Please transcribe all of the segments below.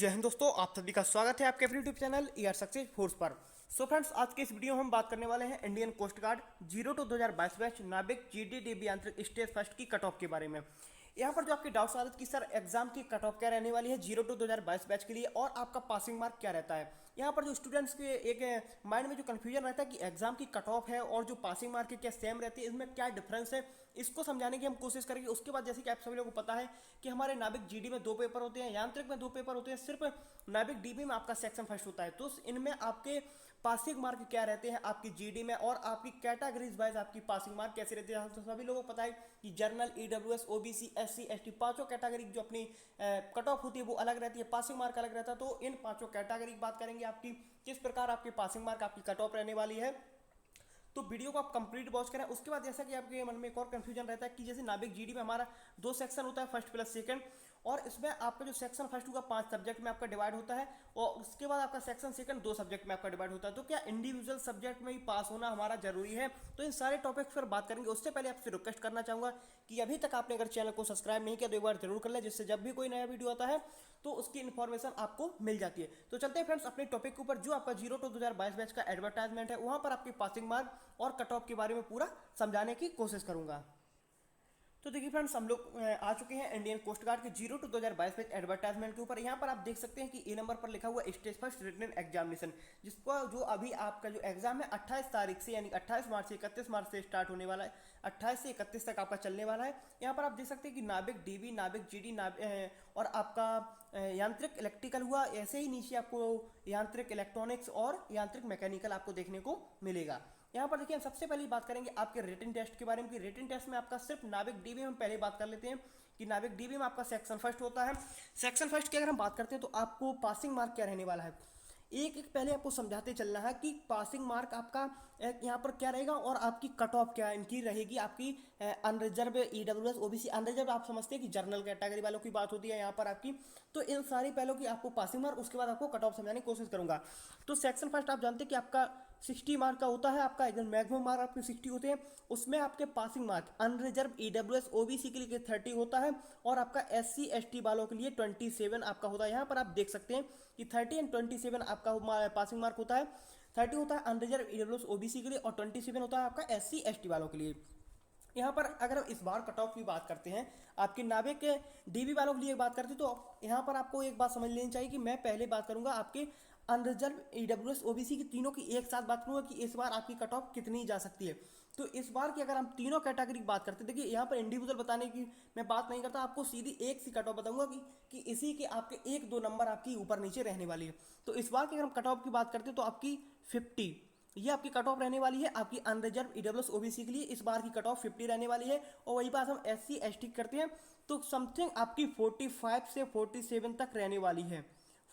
जय हिंद दोस्तों, आप सभी का स्वागत है आपके अपने YouTube channel ER success force पर। सो फ्रेंड्स, आज के इस वीडियो में हम बात करने वाले हैं इंडियन कोस्ट गार्ड 02-2022 बैच नाविक जीडी आंतरिक स्टेज फर्स्ट की कट ऑफ के बारे में। यहाँ पर जो आपके डाउट्स आ रहे थे कि सर एग्जाम की कट ऑफ क्या रहने वाली है 02-2022 बैच के लिए और आपका पासिंग मार्क क्या रहता है। यहाँ पर जो स्टूडेंट्स के एक माइंड में जो कंफ्यूजन रहता है कि एग्जाम की कट ऑफ है और जो पासिंग मार्क है क्या सेम रहती है, इसमें क्या डिफरेंस है, इसको समझाने की हम कोशिश करेंगे। उसके बाद जैसे कि आप सभी लोगों को पता है कि हमारे नाविक जीडी में 2 पेपर होते हैं, यांत्रिक में 2 पेपर होते हैं, सिर्फ नाविक डीबी में आपका सेक्शन फर्स्ट होता है। तो इनमें आपके पासिंग मार्क क्या रहते हैं आपकी जीडी में और आपकी कैटेगरीज वाइज आपकी पासिंग मार्क कैसे रहती है। तो सभी लोगों को पता है कि journal, EWS, OBC, SC, ST पांचों कैटेगरी जो अपनी कट ऑफ होती है वो अलग रहती है, पासिंग मार्क अलग रहता है। तो इन पांचों कैटेगरी की बात करेंगे, आपकी किस प्रकार आपकी पासिंग मार्क आपकी कट ऑफ रहने वाली है। तो वीडियो को आप कंप्लीट वॉच करें। उसके बाद जैसा कि आपके मन में एक और कंफ्यूजन रहता है कि जैसे नाविक जीडी में हमारा 2 सेक्शन होता है, फर्स्ट प्लस सेकंड, और इसमें आपका जो सेक्शन फर्स्ट होगा 5 सब्जेक्ट में आपका डिवाइड होता है और उसके बाद आपका सेक्शन सेकंड 2 सब्जेक्ट में आपका डिवाइड होता है। तो क्या इंडिविजुअल सब्जेक्ट में ही पास होना हमारा जरूरी है? तो इन सारे टॉपिक्स पर बात करेंगे। उससे पहले आपसे रिक्वेस्ट करना चाहूंगा कि अभी तक आपने अगर चैनल को सब्सक्राइब नहीं किया तो एक बार जरूर कर ले, जिससे जब भी कोई नया वीडियो आता है तो उसकी इन्फॉर्मेशन आपको मिल जाती है। तो चलते हैं फ्रेंड्स अपने टॉपिक के ऊपर। जो आपका 02-2022 बैच का एडवर्टाइजमेंट है वहां पर आपकी पासिंग मार्क और कट ऑफ के बारे में पूरा समझाने की कोशिश करूंगा। तो देखिए फ्रेंड्स, हम लोग आ चुके हैं इंडियन कोस्ट गार्ड के 02-2022 बैच एडवर्टाइजमेंट के ऊपर। यहाँ पर आप देख सकते हैं कि ए नंबर पर लिखा हुआ स्टेज फर्स्ट रिटन एग्जामिनेशन, जिसका जो अभी आपका जो एग्जाम है 28 तारीख से यानी 28 मार्च से 31 मार्च से स्टार्ट होने वाला है, 28 से 31 तक आपका चलने वाला है। यहाँ पर आप देख सकते हैं कि नाविक डीबी, नाविक जीडी, और आपका यांत्रिक इलेक्ट्रिकल हुआ, ऐसे ही नीचे आपको यांत्रिक इलेक्ट्रॉनिक्स और यांत्रिक मैकेनिकल आपको देखने को मिलेगा। यहाँ पर देखिए, हम सबसे पहले बात करेंगे आपके रिटन टेस्ट के बारे में कि रिटन टेस्ट में आपका सिर्फ नाविक डीबी में हम पहले बात कर लेते हैं कि नाविक डीबी में आपका सेक्शन फर्स्ट होता है। सेक्शन फर्स्ट की अगर हम बात करते हैं तो आपको पासिंग मार्क क्या रहने वाला है, एक एक पहले आपको समझाते चलना है कि पासिंग मार्क आपका यहाँ पर क्या रहेगा और आपकी कट ऑफ क्या इनकी रहेगी। आपकी अनरिजर्व, ईडब्ल्यूएस, ओबीसी, अनरिजर्व आप समझते हैं कि जनरल कैटेगरी वालों की बात होती है यहाँ पर आपकी। तो इन सारी पहलों की आपको पासिंग मार्क, उसके बाद आपको कट ऑफ समझाने की कोशिश करूंगा। तो सेक्शन फर्स्ट आप जानते हैं कि आपका 60 मार्क का होता है, आपका एकदम मैक्सिमम मार्क आपके 60 होते हैं। उसमें आपके passing mark unreserved, EWS, OBC के लिए 30 होता है और आपका एससी एसटी वालों के लिए 27 आपका होता है। यहाँ पर आप देख सकते हैं कि 30 एंड 27 आपका पासिंग मार्क होता है। 30 होता है अनरिजर्व, ईडब्ल्यूएस, ओबीसी के लिए और 27 होता है आपका एससी एसटी वालों के लिए। यहाँ पर अगर हम इस बार कट ऑफ की बात करते हैं, आपके नाविक के डीबी वालों के लिए बात करते हैं, तो यहाँ पर आपको एक बात समझ लेनी चाहिए कि मैं पहले बात करूंगा आपके अनरिजर्व, ईडब्ल्यूएस, ओबीसी की तीनों की एक साथ बात करूंगा कि इस बार आपकी कट ऑफ कितनी जा सकती है। तो इस बार की अगर हम तीनों कैटेगरी की बात करते हैं, देखिए यहाँ पर इंडिविजुअल बताने की मैं बात नहीं करता, आपको सीधी एक सी कट ऑफ बताऊंगा कि इसी के आपके 1-2 नंबर आपकी ऊपर नीचे रहने वाली है। तो इस बार की अगर हम कट ऑफ की बात करते हैं तो आपकी 50 ये आपकी कट ऑफ रहने वाली है आपकी अनरिजर्व, ईडब्ल्यूएस, ओबीसी के लिए। इस बार की कट ऑफ 50 रहने वाली है। और वही बात हम एससी एसटी करते हैं तो समथिंग आपकी 45 से 47 तक रहने वाली है।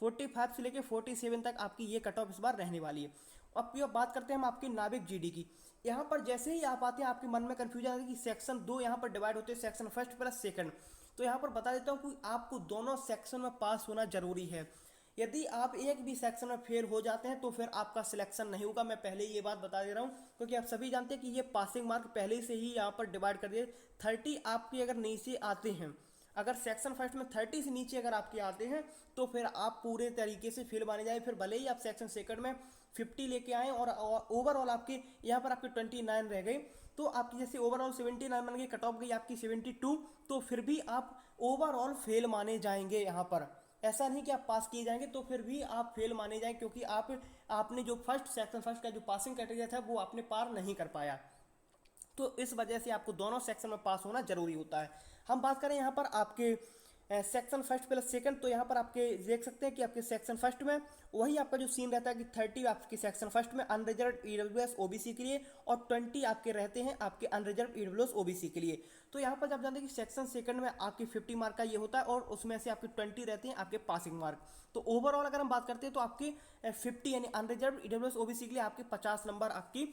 45 से लेके 47 तक आपकी ये कट ऑफ इस बार रहने वाली है। अब ये बात करते हैं हम आपके नाविक जीडी की। यहाँ पर जैसे ही आप आते हैं आपके मन में कंफ्यूजन आती है कि सेक्शन 2 यहाँ पर डिवाइड होते हैं, सेक्शन फर्स्ट प्लस सेकंड। तो यहाँ पर बता देता हूँ कि आपको दोनों सेक्शन में पास होना जरूरी है। यदि आप एक भी सेक्शन में फेल हो जाते हैं तो फिर आपका सिलेक्शन नहीं होगा। मैं पहले ये बात बता दे रहा हूँ क्योंकि आप सभी जानते हैं कि ये पासिंग मार्क पहले से ही यहाँ पर डिवाइड कर दिए। 30 आपके अगर नीचे आते हैं, अगर सेक्शन फर्स्ट में 30 से नीचे अगर आपके आते हैं तो फिर आप पूरे तरीके से फेल माने जाए। फिर भले ही आप सेक्शन सेकंड में 50 लेके आए और ओवरऑल आपके यहाँ पर आपके 29 रह गए, तो आपकी जैसे ओवरऑल 79 बन गई, कट ऑफ गई आपकी 72, तो फिर भी आप ओवरऑल फेल माने जाएंगे। यहाँ पर ऐसा नहीं कि आप पास किए जाएंगे, तो फिर भी आप फेल माने जाएंगे क्योंकि आपने जो सेक्शन फर्स्ट का जो पासिंग क्राइटेरिया था वो आपने पार नहीं कर पाया। तो इस वजह से आपको दोनों सेक्शन में पास होना जरूरी होता है। हम बात करें यहाँ पर आपके सेक्शन फर्स्ट प्लस सेकंड, तो यहाँ पर आपके देख सकते हैं कि आपके सेक्शन फर्स्ट में वही आपका जो सीन रहता है कि 30 आपके सेक्शन फर्स्ट में अनरिजर्व, ईडब्ल्यूएस, ओबीसी के लिए और 20 आपके रहते हैं आपके अनरिजर्व, ईडब्ल्यूएस, ओबीसी के लिए। तो यहाँ पर आप जानते हैं कि सेक्शन सेकंड में आपकी 50 मार्क का ये होता है और उसमें से आपके 20 रहते हैं आपके पासिंग मार्क। तो ओवरऑल अगर हम बात करते हैं तो आपके 50 यानी अनरिजर्व, ईडब्ल्यूएस, ओबीसी के लिए आपके 50 नंबर आपकी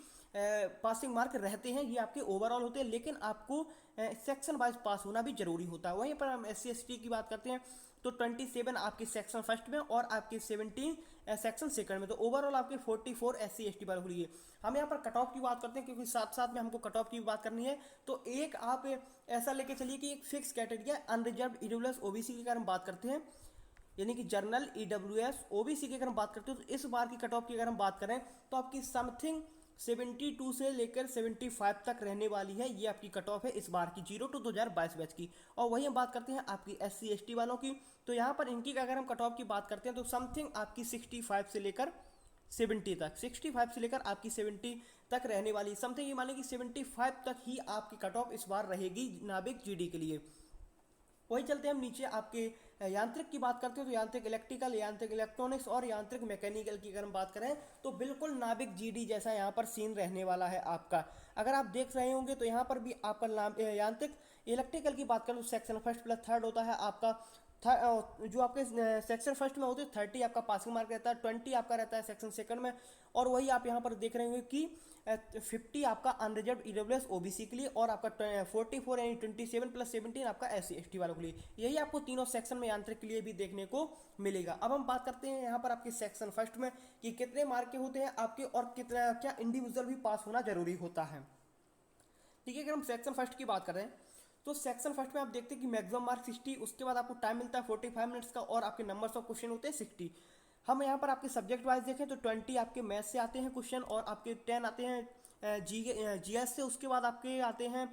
पासिंग मार्क रहते हैं, ये आपके ओवरऑल होते हैं। लेकिन आपको सेक्शन वाइज पास होना भी जरूरी होता है। वहीं पर हम एससी एसटी की बात करते हैं तो 27 आपके सेक्शन फर्स्ट में और आपके 17 सेक्शन सेकंड में। तो ओवरऑल आपके 44 एससी एसटी पर हो रही है। हम यहाँ पर कट ऑफ की बात करते हैं क्योंकि साथ साथ में हमको कट ऑफ की भी बात करनी है। तो एक आप ऐसा लेके चलिए कि एक फिक्स कैटेगरी है अनरिजर्व, ईडब्ल्यूएस, ओबीसी की अगर हम बात करते हैं यानी कि जनरल, EWS, OBC की अगर हम बात करते हैं तो इस बार की कट ऑफ की अगर हम बात करें तो आपकी समथिंग 72 से लेकर 75 तक रहने वाली है। ये आपकी कट ऑफ है इस बार की 0 टू 2022 बैच की। और वही हम बात करते हैं आपकी SC ST वालों की, तो यहाँ पर इनकी अगर हम कट ऑफ की बात करते हैं तो समथिंग आपकी 65 से लेकर 70 तक, 65 से लेकर आपकी 70 तक रहने वाली। समथिंग ये माने कि 75 तक ही आपकी कट ऑफ इस बार रहेगी नाभिक GD के लिए। वही चलते हैं हम नीचे आपके यांत्रिक की बात करते हैं तो यांत्रिक इलेक्ट्रिकल, यांत्रिक इलेक्ट्रॉनिक्स और यांत्रिक मैकेनिकल की अगर हम बात करें तो बिल्कुल नाभिक GD जैसा यहाँ पर सीन रहने वाला है आपका। अगर आप देख रहे होंगे तो यहाँ पर भी आपका यांत्रिक इलेक्ट्रिकल की बात करें तो सेक्शन फर्स्ट प्लस थर्ड होता है आपका। जो आपके सेक्शन फर्स्ट में होते हैं 30 आपका पासिंग मार्क रहता है, 20 आपका रहता है सेक्शन सेकंड में, और वही आप यहाँ पर देख रहे होंगे कि 50 आपका अनरिजर्व EWS OBC के लिए और आपका 44 यानी 27 प्लस 17 आपका SC ST वालों के लिए। यही आपको तीनों सेक्शन में यांत्रिक के लिए भी देखने को मिलेगा। अब हम बात करते हैं यहाँ पर आपके सेक्शन फर्स्ट में कि कितने मार्क के होते हैं आपके और कितना क्या इंडिविजुअल भी पास होना जरूरी होता है। ठीक है, अगर हम सेक्शन फर्स्ट की बात करें तो सेक्शन फर्स्ट में आप देखते हैं कि मैक्सिमम मार्क 60, उसके बाद आपको टाइम मिलता है 45 मिनट्स का और आपके नंबर्स ऑफ क्वेश्चन होते हैं 60। हम यहाँ पर आपके सब्जेक्ट वाइज देखें तो 20 आपके मैथ्स से आते हैं क्वेश्चन और आपके 10 आते हैं GS से, उसके बाद आपके आते हैं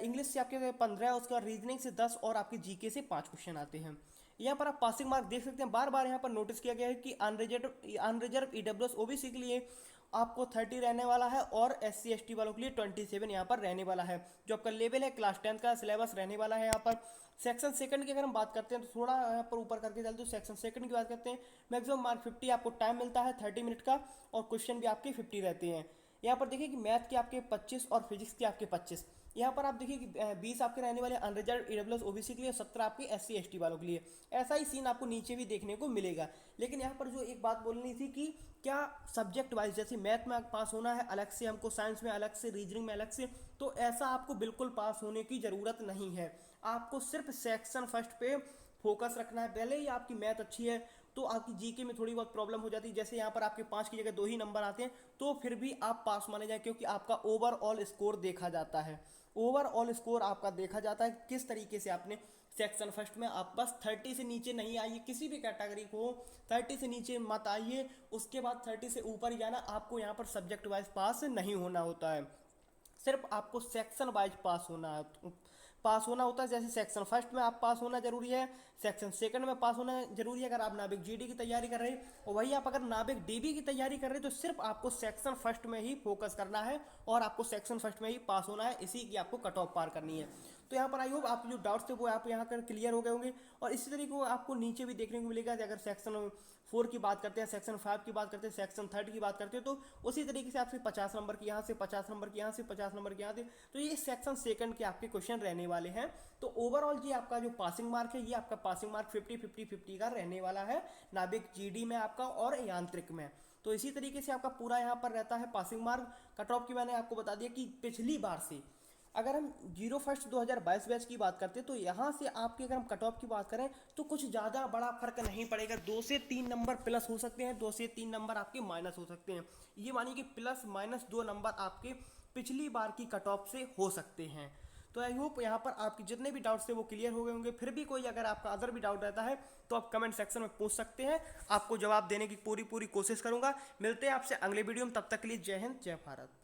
इंग्लिश से आपके 15, उसके बाद रीजनिंग से 10 और आपके GK से 5 क्वेश्चन आते हैं। यहाँ पर आप पासिंग मार्क देख सकते हैं, बार बार यहाँ पर नोटिस किया गया है कि अनरिजर्व EWS OBC के लिए आपको 30 रहने वाला है और SC ST वालों के लिए 27 यहाँ पर रहने वाला है। जो आपका लेवल है क्लास 10 का सिलेबस रहने वाला है यहाँ पर। सेक्शन सेकंड की अगर हम बात करते हैं तो थोड़ा यहाँ पर ऊपर करके चलते हैं, सेक्शन सेकंड की बात करते हैं। मैक्सिमम मार्क 50 आपको टाइम मिलता है 30 मिनट का और क्वेश्चन भी आपके 50 रहते हैं। यहाँ पर देखिए कि मैथ के आपके 25 और फिजिक्स के आपके 25। यहाँ पर आप देखिए कि 20 आपके रहने वाले अनरिजर्व EWS OBC के लिए, 17 आपके SC ST वालों के लिए। ऐसा ही सीन आपको नीचे भी देखने को मिलेगा। लेकिन यहाँ पर जो एक बात बोलनी थी कि क्या सब्जेक्ट वाइज जैसे मैथ में पास होना है अलग से, हमको साइंस में अलग से, रीजनिंग में अलग से, तो ऐसा आपको बिल्कुल पास होने की ज़रूरत नहीं है। आपको सिर्फ सेक्शन फर्स्ट पे फोकस रखना है। भले ही आपकी मैथ अच्छी है तो आपकी GK में थोड़ी बहुत प्रॉब्लम हो जाती है, जैसे यहाँ पर आपके 5 की जगह 2 ही नंबर आते हैं तो फिर भी आप पास माने जाए, क्योंकि आपका ओवरऑल स्कोर देखा जाता है। ओवरऑल स्कोर आपका देखा जाता है किस तरीके से आपने सेक्शन फर्स्ट में, आप बस 30 से नीचे नहीं आइए, किसी भी कैटेगरी को 30 से नीचे मत आइए, उसके बाद 30 से ऊपर ही जाना। आपको यहाँ पर सब्जेक्ट वाइज पास नहीं होना होता है, सिर्फ आपको सेक्शन वाइज पास होना होता है। जैसे सेक्शन फर्स्ट में आप पास होना जरूरी है, सेक्शन सेकंड में पास होना जरूरी है अगर आप नाभिक GD की तैयारी कर रहे हैं, और वही आप अगर नाभिक DB की तैयारी कर रहे हैं तो सिर्फ आपको सेक्शन फर्स्ट में ही फोकस करना है और आपको सेक्शन फर्स्ट में ही पास होना है, इसी की आपको कट ऑफ पार करनी है। तो यहाँ पर आई होप आपके जो डाउट्स थे वो आप यहाँ कर क्लियर हो गए होंगे। और इसी तरीके को आपको नीचे भी देखने को मिलेगा, अगर सेक्शन 4 की बात करते हैं, सेक्शन 5 की बात करते हैं, सेक्शन 3 की बात करते हैं, तो उसी तरीके से आपसे 50 नंबर की यहाँ से, 50 नंबर की यहाँ से, 50 नंबर की यहाँ से, तो ये सेक्शन सेकंड के आपके क्वेश्चन रहने वाले हैं। तो ओवरऑल जी आपका जो पासिंग मार्क है ये आपका पासिंग मार्क 50-50-50 का रहने वाला है नाभिक GD में आपका और यांत्रिक में। तो इसी तरीके से आपका पूरा यहाँ पर रहता है पासिंग मार्क। कट ऑफ की मैंने आपको बता दिया कि पिछली बार से अगर हम 01 2022 बैच की बात करते हैं तो यहाँ से आपके अगर हम कट ऑफ की बात करें तो कुछ ज़्यादा बड़ा फर्क नहीं पड़ेगा। 2 से 3 नंबर प्लस हो सकते हैं, 2 से 3 नंबर आपके माइनस हो सकते हैं। ये मानिए कि प्लस माइनस 2 नंबर आपके पिछली बार की कट ऑफ से हो सकते हैं। तो आई होप यहाँ पर आपके जितने भी डाउट्स थे वो क्लियर हो गए होंगे। फिर भी कोई अगर आपका अदर भी डाउट रहता है तो आप कमेंट सेक्शन में पूछ सकते हैं, आपको जवाब देने की पूरी कोशिश करूंगा। मिलते हैं आपसे अगले वीडियो में, तब तक के लिए जय हिंद जय भारत।